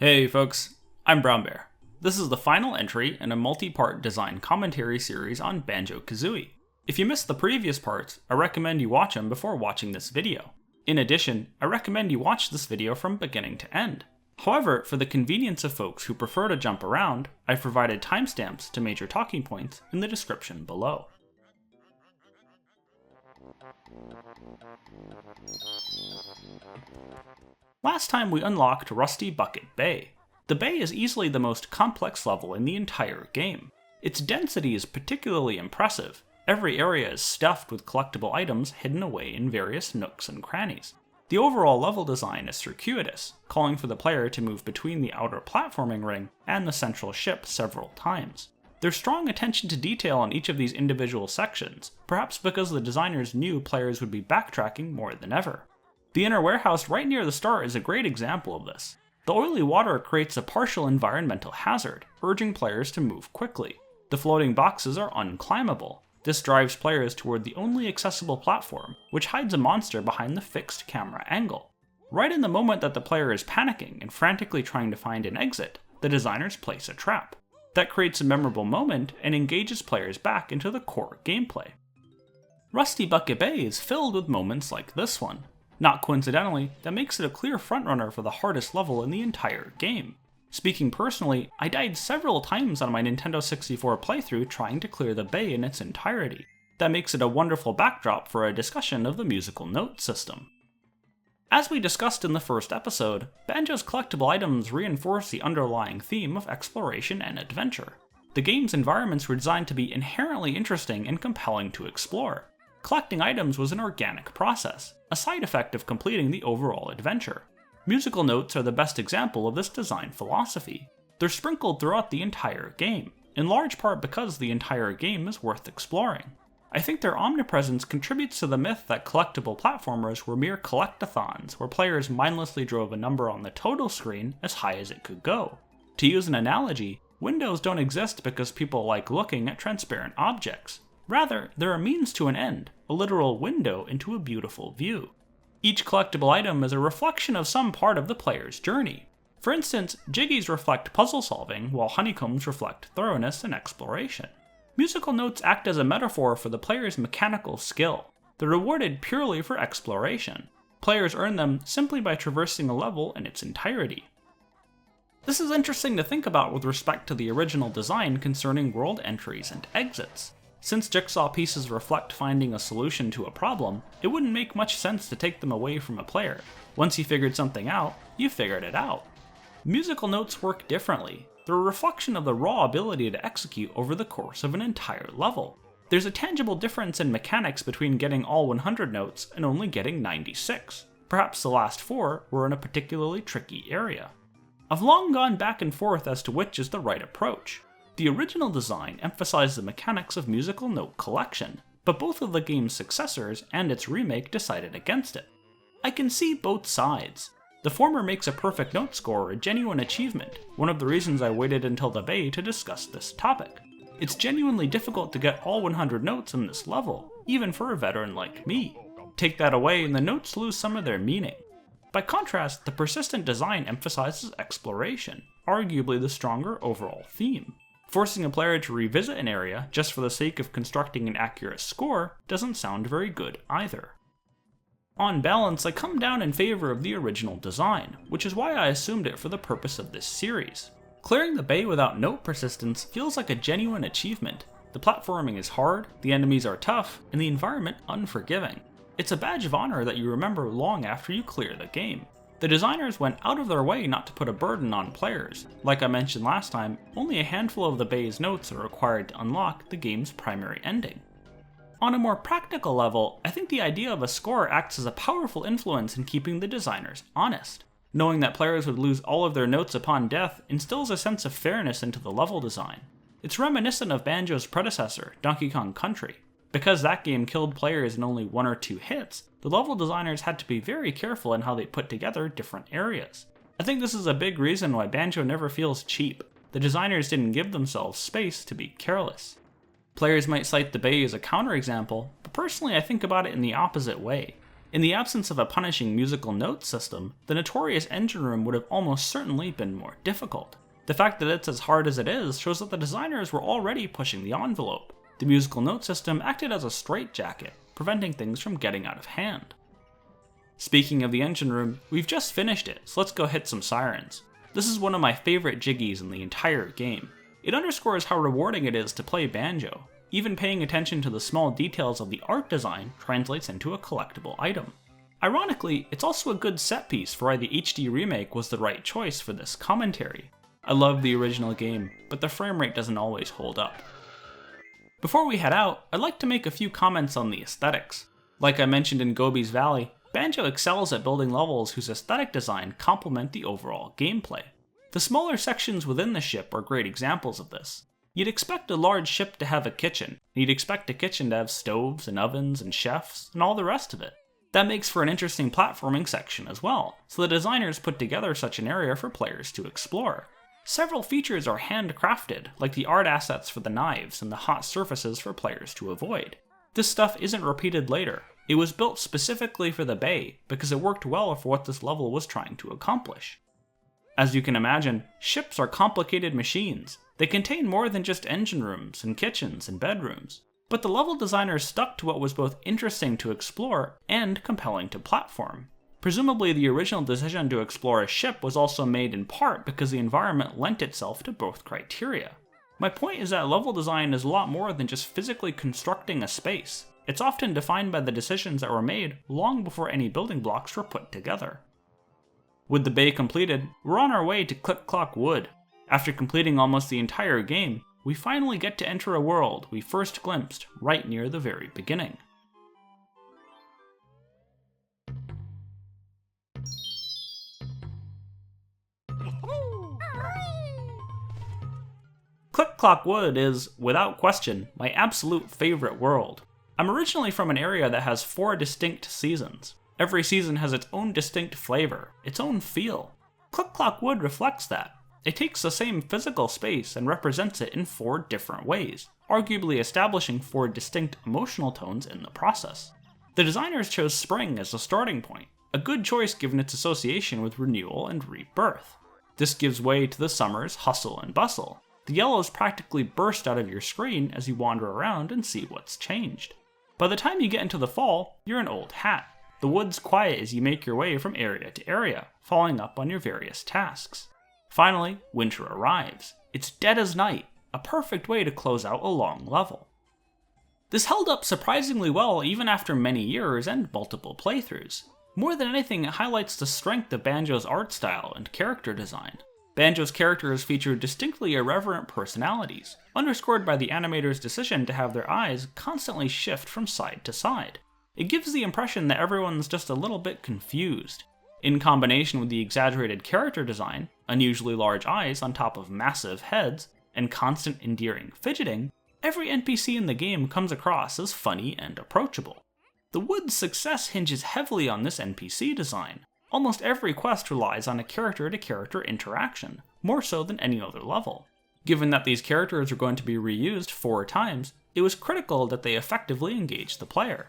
Hey folks, I'm brownbear. This is the final entry in a multi-part design commentary series on Banjo-Kazooie. If you missed the previous parts, I recommend you watch them before watching this video. In addition, I recommend you watch this video from beginning to end. However, for the convenience of folks who prefer to jump around, I've provided timestamps to major talking points in the description below. Last time we unlocked Rusty Bucket Bay. The bay is easily the most complex level in the entire game. Its density is particularly impressive. Every area is stuffed with collectible items hidden away in various nooks and crannies. The overall level design is circuitous, calling for the player to move between the outer platforming ring and the central ship several times. There's strong attention to detail on each of these individual sections, perhaps because the designers knew players would be backtracking more than ever. The inner warehouse right near the start is a great example of this. The oily water creates a partial environmental hazard, urging players to move quickly. The floating boxes are unclimbable. This drives players toward the only accessible platform, which hides a monster behind the fixed camera angle. Right in the moment that the player is panicking and frantically trying to find an exit, the designers place a trap. That creates a memorable moment and engages players back into the core gameplay. Rusty Bucket Bay is filled with moments like this one. Not coincidentally, that makes it a clear frontrunner for the hardest level in the entire game. Speaking personally, I died several times on my Nintendo 64 playthrough trying to clear the bay in its entirety. That makes it a wonderful backdrop for a discussion of the musical note system. As we discussed in the first episode, Banjo's collectible items reinforce the underlying theme of exploration and adventure. The game's environments were designed to be inherently interesting and compelling to explore. Collecting items was an organic process, a side effect of completing the overall adventure. Musical notes are the best example of this design philosophy. They're sprinkled throughout the entire game, in large part because the entire game is worth exploring. I think their omnipresence contributes to the myth that collectible platformers were mere collectathons where players mindlessly drove a number on the total screen as high as it could go. To use an analogy, windows don't exist because people like looking at transparent objects. Rather, they're a means to an end, a literal window into a beautiful view. Each collectible item is a reflection of some part of the player's journey. For instance, jiggies reflect puzzle solving, while honeycombs reflect thoroughness and exploration. Musical notes act as a metaphor for the player's mechanical skill. They're rewarded purely for exploration. Players earn them simply by traversing a level in its entirety. This is interesting to think about with respect to the original design concerning world entries and exits. Since jigsaw pieces reflect finding a solution to a problem, it wouldn't make much sense to take them away from a player. Once you figured something out, you figured it out. Musical notes work differently. They're a reflection of the raw ability to execute over the course of an entire level. There's a tangible difference in mechanics between getting all 100 notes and only getting 96. Perhaps the last 4 were in a particularly tricky area. I've long gone back and forth as to which is the right approach. The original design emphasized the mechanics of musical note collection, but both of the game's successors and its remake decided against it. I can see both sides. The former makes a perfect note score a genuine achievement, one of the reasons I waited until the bay to discuss this topic. It's genuinely difficult to get all 100 notes in this level, even for a veteran like me. Take that away and the notes lose some of their meaning. By contrast, the persistent design emphasizes exploration, arguably the stronger overall theme. Forcing a player to revisit an area just for the sake of constructing an accurate score doesn't sound very good either. On balance, I come down in favor of the original design, which is why I assumed it for the purpose of this series. Clearing the bay without note persistence feels like a genuine achievement. The platforming is hard, the enemies are tough, and the environment unforgiving. It's a badge of honor that you remember long after you clear the game. The designers went out of their way not to put a burden on players. Like I mentioned last time, only a handful of the bay's notes are required to unlock the game's primary ending. On a more practical level, I think the idea of a score acts as a powerful influence in keeping the designers honest. Knowing that players would lose all of their notes upon death instills a sense of fairness into the level design. It's reminiscent of Banjo's predecessor, Donkey Kong Country. Because that game killed players in only 1 or 2 hits, the level designers had to be very careful in how they put together different areas. I think this is a big reason why Banjo never feels cheap. The designers didn't give themselves space to be careless. Players might cite the bay as a counterexample, but personally I think about it in the opposite way. In the absence of a punishing musical note system, the notorious engine room would have almost certainly been more difficult. The fact that it's as hard as it is shows that the designers were already pushing the envelope. The musical note system acted as a straitjacket, preventing things from getting out of hand. Speaking of the engine room, we've just finished it, so let's go hit some sirens. This is one of my favorite jiggies in the entire game. It underscores how rewarding it is to play banjo. Even paying attention to the small details of the art design translates into a collectible item. Ironically, it's also a good set piece for why the HD remake was the right choice for this commentary. I love the original game, but the frame rate doesn't always hold up. Before we head out, I'd like to make a few comments on the aesthetics. Like I mentioned in Gobi's Valley, Banjo excels at building levels whose aesthetic design complement the overall gameplay. The smaller sections within the ship are great examples of this. You'd expect a large ship to have a kitchen, and you'd expect a kitchen to have stoves and ovens and chefs and all the rest of it. That makes for an interesting platforming section as well, so the designers put together such an area for players to explore. Several features are handcrafted, like the art assets for the knives and the hot surfaces for players to avoid. This stuff isn't repeated later. It was built specifically for the bay because it worked well for what this level was trying to accomplish. As you can imagine, ships are complicated machines. They contain more than just engine rooms and kitchens and bedrooms. But the level designers stuck to what was both interesting to explore and compelling to platform. Presumably the original decision to explore a ship was also made in part because the environment lent itself to both criteria. My point is that level design is a lot more than just physically constructing a space. It's often defined by the decisions that were made long before any building blocks were put together. With the bay completed, we're on our way to Click Clock Wood. After completing almost the entire game, we finally get to enter a world we first glimpsed right near the very beginning. Click Clock Wood is, without question, my absolute favorite world. I'm originally from an area that has 4 distinct seasons. Every season has its own distinct flavor, its own feel. Click Clock Wood reflects that. It takes the same physical space and represents it in 4 different ways, arguably establishing 4 distinct emotional tones in the process. The designers chose spring as the starting point, a good choice given its association with renewal and rebirth. This gives way to the summer's hustle and bustle. The yellows practically burst out of your screen as you wander around and see what's changed. By the time you get into the fall, you're an old hat. The wood's quiet as you make your way from area to area, following up on your various tasks. Finally, winter arrives. It's dead as night, a perfect way to close out a long level. This held up surprisingly well even after many years and multiple playthroughs. More than anything, it highlights the strength of Banjo's art style and character design. Banjo's characters feature distinctly irreverent personalities, underscored by the animator's decision to have their eyes constantly shift from side to side. It gives the impression that everyone's just a little bit confused. In combination with the exaggerated character design, unusually large eyes on top of massive heads, and constant endearing fidgeting, every NPC in the game comes across as funny and approachable. The wood's success hinges heavily on this NPC design. Almost every quest relies on a character-to-character interaction, more so than any other level. Given that these characters are going to be reused 4 times, it was critical that they effectively engage the player.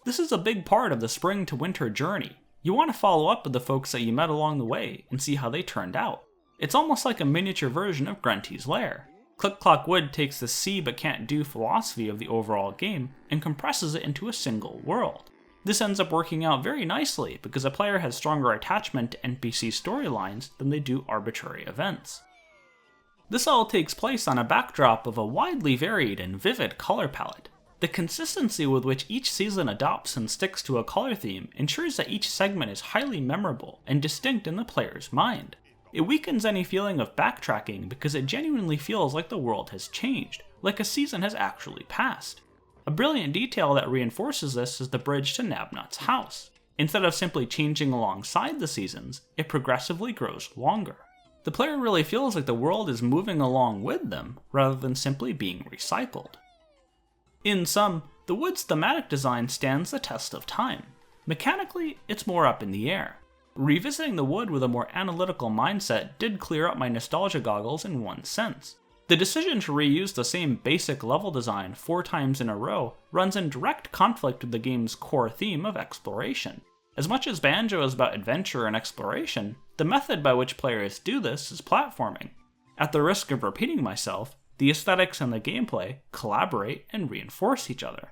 This is a big part of the spring to winter journey. You want to follow up with the folks that you met along the way and see how they turned out. It's almost like a miniature version of Grunty's lair. Click Clock Wood takes the see but can't do philosophy of the overall game and compresses it into a single world. This ends up working out very nicely because a player has stronger attachment to NPC storylines than they do arbitrary events. This all takes place on a backdrop of a widely varied and vivid color palette. The consistency with which each season adopts and sticks to a color theme ensures that each segment is highly memorable and distinct in the player's mind. It weakens any feeling of backtracking because it genuinely feels like the world has changed, like a season has actually passed. A brilliant detail that reinforces this is the bridge to Nabnut's house. Instead of simply changing alongside the seasons, it progressively grows longer. The player really feels like the world is moving along with them, rather than simply being recycled. In sum, the wood's thematic design stands the test of time. Mechanically, it's more up in the air. Revisiting the wood with a more analytical mindset did clear up my nostalgia goggles in one sense. The decision to reuse the same basic level design 4 times in a row runs in direct conflict with the game's core theme of exploration. As much as Banjo is about adventure and exploration, the method by which players do this is platforming. At the risk of repeating myself, the aesthetics and the gameplay collaborate and reinforce each other.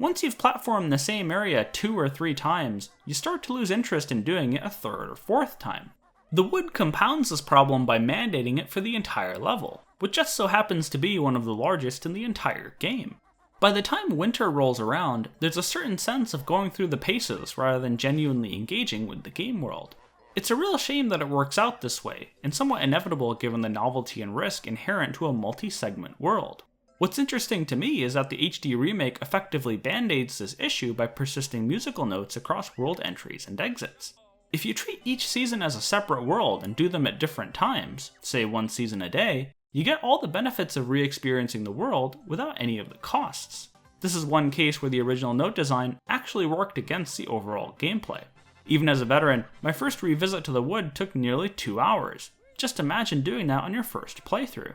Once you've platformed the same area 2 or 3 times, you start to lose interest in doing it a 3rd or 4th time. The wood compounds this problem by mandating it for the entire level, which just so happens to be one of the largest in the entire game. By the time winter rolls around, there's a certain sense of going through the paces rather than genuinely engaging with the game world. It's a real shame that it works out this way, and somewhat inevitable given the novelty and risk inherent to a multi-segment world. What's interesting to me is that the HD remake effectively band-aids this issue by persisting musical notes across world entries and exits. If you treat each season as a separate world and do them at different times, say 1 season a day, you get all the benefits of re-experiencing the world without any of the costs. This is one case where the original note design actually worked against the overall gameplay. Even as a veteran, my first revisit to the wood took nearly 2 hours. Just imagine doing that on your first playthrough.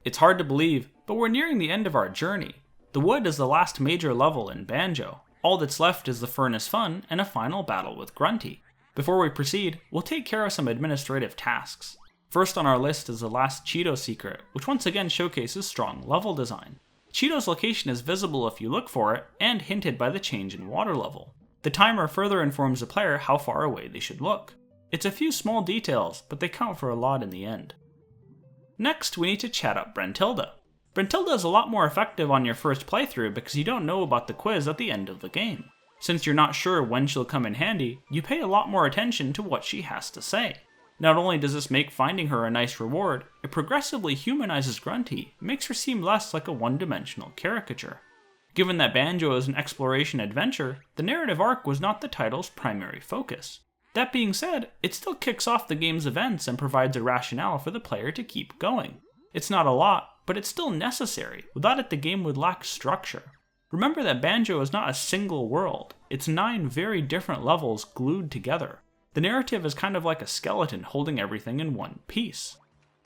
It's hard to believe, but we're nearing the end of our journey. The wood is the last major level in Banjo. All that's left is the Furnace Fun and a final battle with Grunty. Before we proceed, we'll take care of some administrative tasks. First on our list is the last Cheato secret, which once again showcases strong level design. Cheato's location is visible if you look for it, and hinted by the change in water level. The timer further informs the player how far away they should look. It's a few small details, but they count for a lot in the end. Next, we need to chat up Brentilda. Brentilda is a lot more effective on your first playthrough because you don't know about the quiz at the end of the game. Since you're not sure when she'll come in handy, you pay a lot more attention to what she has to say. Not only does this make finding her a nice reward, it progressively humanizes Grunty, and makes her seem less like a one-dimensional caricature. Given that Banjo is an exploration adventure, the narrative arc was not the title's primary focus. That being said, it still kicks off the game's events and provides a rationale for the player to keep going. It's not a lot, but it's still necessary. Without it, the game would lack structure. Remember that Banjo is not a single world, it's 9 very different levels glued together. The narrative is kind of like a skeleton holding everything in one piece.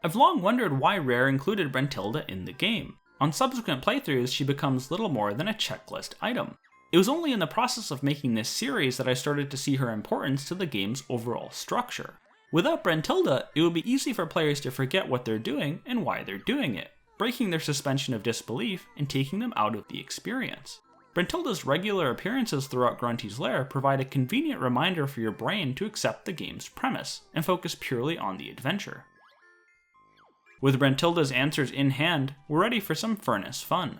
I've long wondered why Rare included Brentilda in the game. On subsequent playthroughs, she becomes little more than a checklist item. It was only in the process of making this series that I started to see her importance to the game's overall structure. Without Brentilda, it would be easy for players to forget what they're doing and why they're doing it, breaking their suspension of disbelief and taking them out of the experience. Brentilda's regular appearances throughout Grunty's lair provide a convenient reminder for your brain to accept the game's premise and focus purely on the adventure. With Brentilda's answers in hand, we're ready for some Furnace fun.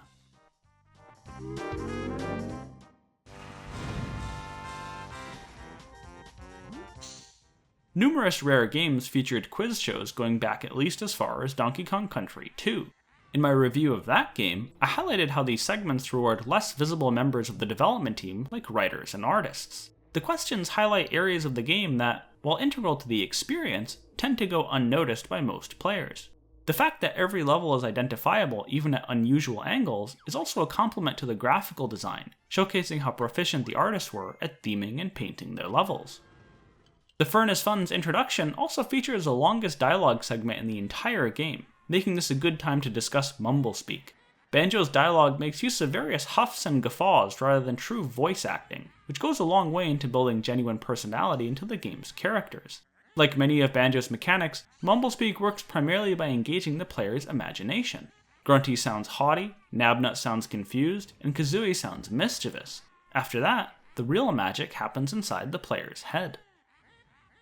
Numerous Rare games featured quiz shows going back at least as far as Donkey Kong Country 2. In my review of that game, I highlighted how these segments reward less visible members of the development team like writers and artists. The questions highlight areas of the game that, while integral to the experience, tend to go unnoticed by most players. The fact that every level is identifiable even at unusual angles is also a compliment to the graphical design, showcasing how proficient the artists were at theming and painting their levels. The Furnace Fun's introduction also features the longest dialogue segment in the entire game, making this a good time to discuss mumblespeak. Banjo's dialogue makes use of various huffs and guffaws rather than true voice acting, which goes a long way into building genuine personality into the game's characters. Like many of Banjo's mechanics, mumblespeak works primarily by engaging the player's imagination. Grunty sounds haughty, Nabnut sounds confused, and Kazooie sounds mischievous. After that, the real magic happens inside the player's head.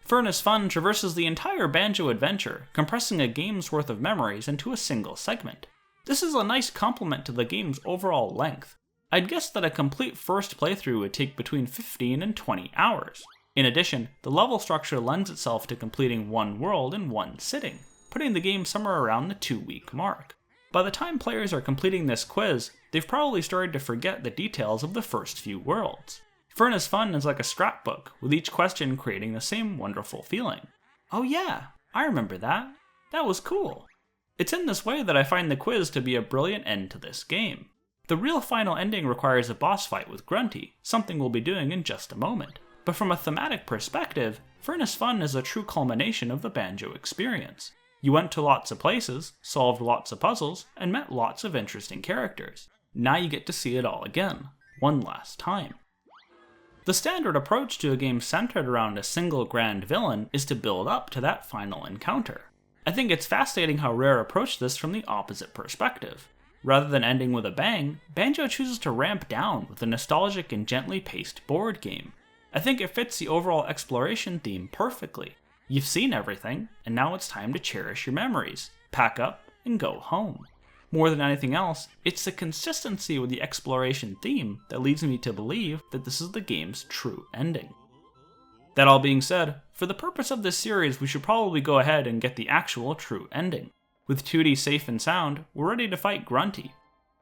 Furnace Fun traverses the entire Banjo adventure, compressing a game's worth of memories into a single segment. This is a nice complement to the game's overall length. I'd guess that a complete first playthrough would take between 15 and 20 hours. In addition, the level structure lends itself to completing one world in one sitting, putting the game somewhere around the 2-week mark. By the time players are completing this quiz, they've probably started to forget the details of the first few worlds. Furnace Fun is like a scrapbook, with each question creating the same wonderful feeling. Oh yeah, I remember that. That was cool. It's in this way that I find the quiz to be a brilliant end to this game. The real final ending requires a boss fight with Grunty, something we'll be doing in just a moment. But from a thematic perspective, Furnace Fun is a true culmination of the Banjo experience. You went to lots of places, solved lots of puzzles, and met lots of interesting characters. Now you get to see it all again, one last time. The standard approach to a game centered around a single grand villain is to build up to that final encounter. I think it's fascinating how Rare approached this from the opposite perspective. Rather than ending with a bang, Banjo chooses to ramp down with a nostalgic and gently paced board game. I think it fits the overall exploration theme perfectly. You've seen everything, and now it's time to cherish your memories, pack up, and go home. More than anything else, it's the consistency with the exploration theme that leads me to believe that this is the game's true ending. That all being said, for the purpose of this series, we should probably go ahead and get the actual true ending. With 2D safe and sound, we're ready to fight Grunty.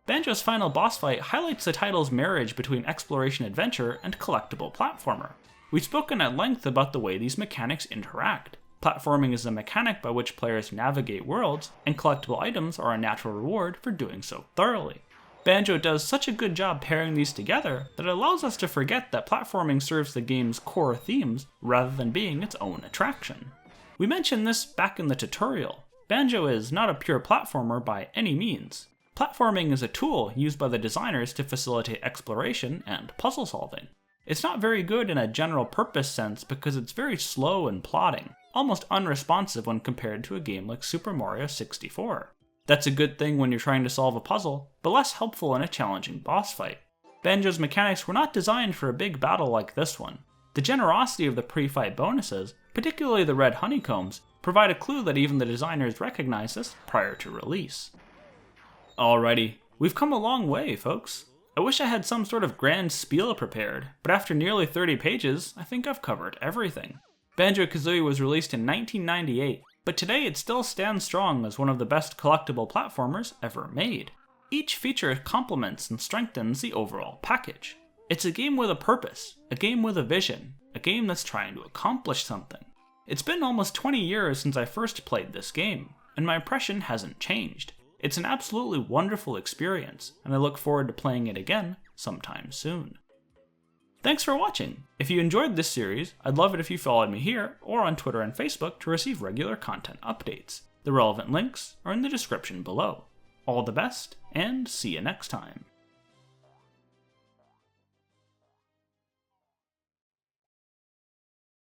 Banjo's final boss fight highlights the title's marriage between exploration adventure and collectible platformer. We've spoken at length about the way these mechanics interact. Platforming is the mechanic by which players navigate worlds, and collectible items are a natural reward for doing so thoroughly. Banjo does such a good job pairing these together that it allows us to forget that platforming serves the game's core themes rather than being its own attraction. We mentioned this back in the tutorial. Banjo is not a pure platformer by any means. Platforming is a tool used by the designers to facilitate exploration and puzzle solving. It's not very good in a general purpose sense because it's very slow and plodding, almost unresponsive when compared to a game like Super Mario 64. That's a good thing when you're trying to solve a puzzle, but less helpful in a challenging boss fight. Banjo's mechanics were not designed for a big battle like this one. The generosity of the pre-fight bonuses, particularly the red honeycombs, provide a clue that even the designers recognized this prior to release. Alrighty, we've come a long way, folks. I wish I had some sort of grand spiel prepared, but after nearly 30 pages, I think I've covered everything. Banjo-Kazooie was released in 1998, but today it still stands strong as one of the best collectible platformers ever made. Each feature complements and strengthens the overall package. It's a game with a purpose, a game with a vision, a game that's trying to accomplish something. It's been almost 20 years since I first played this game, and my impression hasn't changed. It's an absolutely wonderful experience, and I look forward to playing it again sometime soon. Thanks for watching! If you enjoyed this series, I'd love it if you followed me here or on Twitter and Facebook to receive regular content updates. The relevant links are in the description below. All the best, and see you next time.